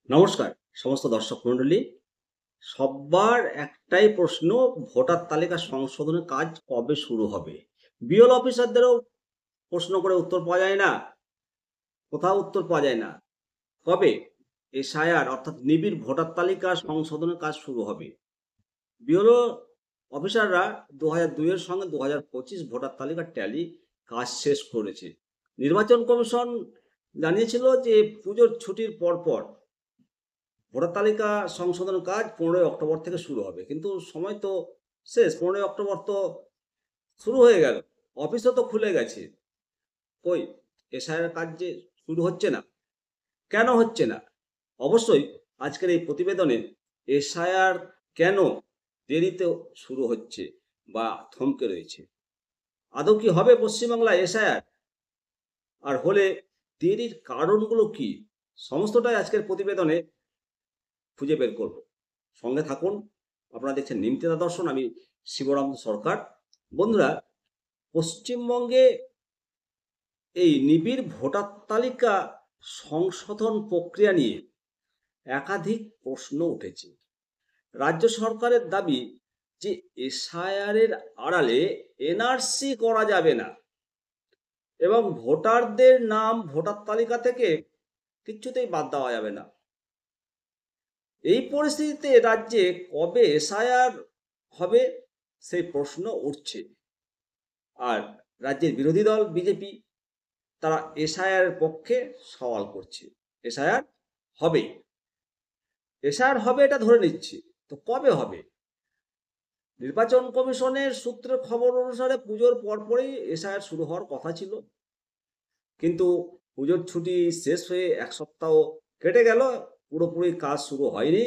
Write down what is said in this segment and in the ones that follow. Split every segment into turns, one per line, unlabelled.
নমস্কার সমস্ত দর্শক মণ্ডলী। সবার একটাই প্রশ্ন, ভোটার তালিকা সংশোধনের কাজ কবে শুরু হবে? বিএল অফিসারদেরও প্রশ্ন করে উত্তর পাওয়া যায় না, কোথাও উত্তর পাওয়া যায় না। কবে এসআইআর অর্থাৎ নিবিড় ভোটার তালিকা সংশোধনের কাজ শুরু হবে? বিএলও অফিসাররা 2002 এর সঙ্গে 2025 ভোটার তালিকার ট্যালি কাজ শেষ করেছে। নির্বাচন কমিশন জানিয়েছিল যে পুজোর ছুটির পরপর ভোটার তালিকা সংশোধন কাজ 15 অক্টোবর থেকে শুরু হবে, কিন্তু সময় তো শেষ। 15 অক্টোবর তো শুরু হয়ে গেল, অফিসও তো খুলে গেছে। কই এসআইআর কাজ যে শুরু হচ্ছে না, কেন হচ্ছে না? অবশ্যই আজকের এই প্রতিবেদনে এসআইআর কেন দেরিতে শুরু হচ্ছে বা থমকে রয়েছে, আদৌ কি হবে পশ্চিমবাংলায় এসআইআর, আর হলে দেরির কারণগুলো কি, সমস্তটাই আজকের প্রতিবেদনে খুঁজে বের করব। সঙ্গে থাকুন। আপনারা দেখছেন নিমতিদা দর্শন, আমি শিবরাম সরকার। বন্ধুরা, পশ্চিমবঙ্গে এই নিবিড় ভোটার তালিকা সংশোধন প্রক্রিয়া নিয়ে একাধিক প্রশ্ন উঠেছে। রাজ্য সরকারের দাবি যে এসআইআর এর আড়ালে এনআরসি করা যাবে না এবং ভোটারদের নাম ভোটার তালিকা থেকে কিছুতেই বাদ দেওয়া যাবে না। এই পরিস্থিতিতে রাজ্যে কবে এসআইআর হবে সেই প্রশ্ন উঠছে। আর রাজ্যের বিরোধী দল বিজেপি, তারা এসআইআর পক্ষে সওয়াল করছে। এসআইআর হবে, এসআইআর হবে এটা ধরে নিচ্ছি, তো কবে হবে? নির্বাচন কমিশনের সূত্রের খবর অনুসারে পুজোর পরপরই এসআইআর শুরু হওয়ার কথা ছিল, কিন্তু পুজোর ছুটি শেষ হয়ে এক সপ্তাহ কেটে গেল, পুরোপুরি কাজ শুরু হয়নি।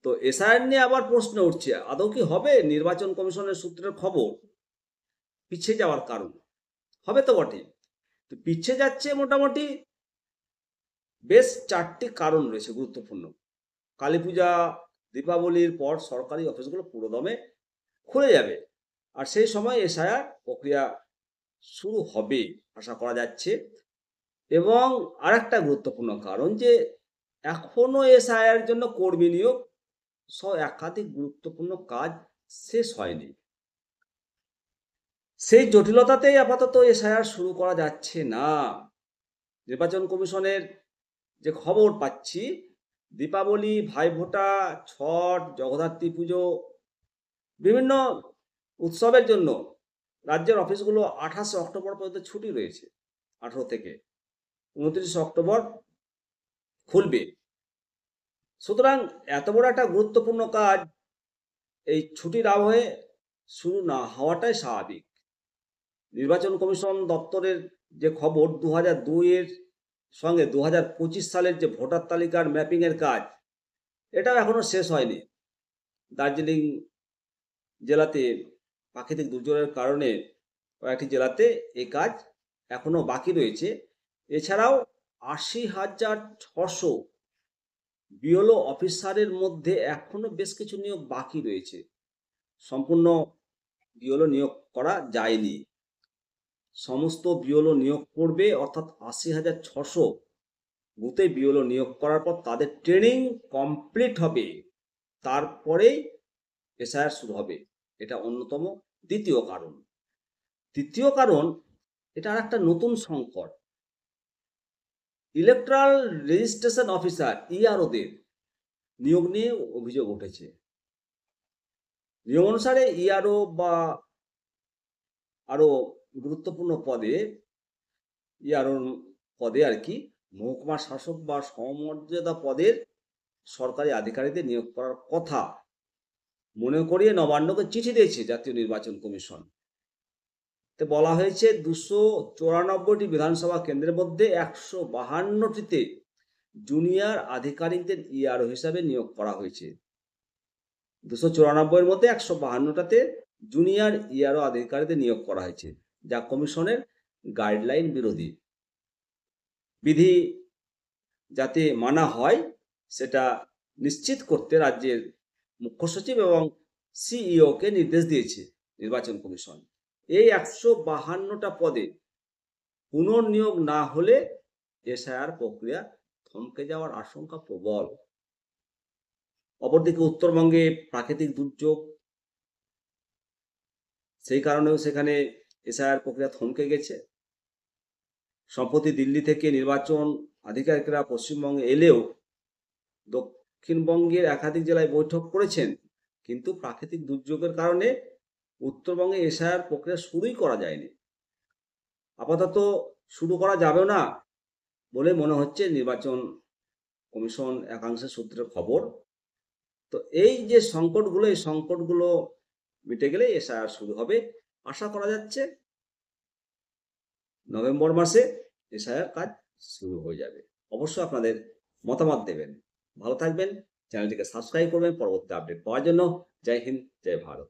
তো এসআইআর নিয়ে আবার প্রশ্ন উঠছে, আদৌ কি হবে? নির্বাচন কমিশনের সূত্রের খবর পিছিয়ে যাওয়ার কারণ হবে তো বটে। তো পিছিয়ে যাচ্ছে মোটামুটি বেশ 4টি কারণ রয়েছে গুরুত্বপূর্ণ। কালী পূজা, দীপাবলির পর সরকারি অফিসগুলো পুরোদমে খুলে যাবে, আর সেই সময় এসআইআর প্রক্রিয়া শুরু হবে আশা করা যাচ্ছে। এবং আরেকটা গুরুত্বপূর্ণ কারণ যে এখনো এসআইআর জন্য কর্মী নিয়োগ সহ একাধিক গুরুত্বপূর্ণ কাজ শেষ হয়নি। সেই জটিলতাতেই আপাতত এসআইআর শুরু করা যাচ্ছে না। নির্বাচন কমিশনের যে খবর পাচ্ছি, দীপাবলি, ভাইফোঁটা, ছট, জগদ্ধাত্রী পুজো, বিভিন্ন উৎসবের জন্য রাজ্যের অফিসগুলো 28 অক্টোবর পর্যন্ত ছুটি রয়েছে। 18 থেকে 29 অক্টোবর খুলবে। সুতরাং এত বড় একটা গুরুত্বপূর্ণ কাজ এই ছুটির আবহে শুরু না হওয়াটাই স্বাভাবিক। নির্বাচন কমিশন দপ্তরের যে খবর, 2002 এর সঙ্গে 2025 সালের যে ভোটার তালিকার ম্যাপিংয়ের কাজ, এটাও এখনো শেষ হয়নি। দার্জিলিং জেলাতে প্রাকৃতিক দুর্যোগের কারণে কয়েকটি জেলাতে এই কাজ এখনো বাকি রয়েছে। এছাড়াও 80,600 বিএলও অফিসারের মধ্যে এখনো বেশ কিছু নিয়োগ বাকি রয়েছে, সম্পূর্ণ বিএলও নিয়োগ করা যায়নি। সমস্ত বিএলও নিয়োগ করবে, অর্থাৎ 80,600 বুথে বিএলও নিয়োগ করার পর তাদের ট্রেনিং কমপ্লিট হবে, তারপরেই এসআইআর শুরু হবে। এটা অন্যতম দ্বিতীয় কারণ। তৃতীয় কারণ, এটা আর একটা নতুন সংকট। ইলেকট্রাল রেজিস্ট্রেশন অফিসার ইআরওদের নিয়োগ নিয়ে অভিযোগ উঠেছে। নিয়ম অনুসারে ইআরও বা আরো গুরুত্বপূর্ণ পদে, ইআরও পদে আর কি, মহকুমা শাসক বা সমমর্যাদা পদের সরকারি আধিকারিকদের নিয়োগ করার কথা মনে করিয়ে নবান্নকে চিঠি দিয়েছে জাতীয় নির্বাচন কমিশন। তে বলা হয়েছে 294টি বিধানসভা কেন্দ্রের মধ্যে 152টিতে জুনিয়র আধিকারিকদের ইআরও হিসাবে নিয়োগ করা হয়েছে। 294 এর মধ্যে 152টাতে জুনিয়র ইআরও আধিকারিকদের নিয়োগ করা হয়েছে, যা কমিশনের গাইডলাইন বিরোধী। বিধি যাতে মানা হয় সেটা নিশ্চিত করতে রাজ্যের মুখ্য সচিব এবং সিইওকে নির্দেশ দিয়েছে নির্বাচন কমিশন। এই 152টা পদে পুনর্নিয়োগ না হলে এসআইআর প্রক্রিয়া থমকে যাওয়ার আশঙ্কা প্রবল। অপরদিকে উত্তরবঙ্গে প্রাকৃতিক দুর্যোগ, সেই কারণেও সেখানে এসআইআর প্রক্রিয়া থমকে গেছে। সম্প্রতি দিল্লি থেকে নির্বাচন আধিকারিকরা পশ্চিমবঙ্গে এলেও দক্ষিণবঙ্গের একাধিক জেলায় বৈঠক করেছেন, কিন্তু প্রাকৃতিক দুর্যোগের কারণে উত্তরবঙ্গে এসআইআর প্রক্রিয়া শুরুই করা যায়নি। আপাতত শুরু করা যাবে না বলে মনে হচ্ছে নির্বাচন কমিশন একাংশের সূত্রের খবর। তো এই যে সংকটগুলো, এই সংকটগুলো মিটে গেলে এসআইআর শুরু হবে। আশা করা যাচ্ছে নভেম্বর মাসে এসআইআর কাজ শুরু হয়ে যাবে। অবশ্যই আপনাদের মতামত দেবেন। ভালো থাকবেন, চ্যানেলটিকে সাবস্ক্রাইব করবেন পরবর্তী আপডেট পাওয়ার জন্য। জয় হিন্দ, জয় ভারত।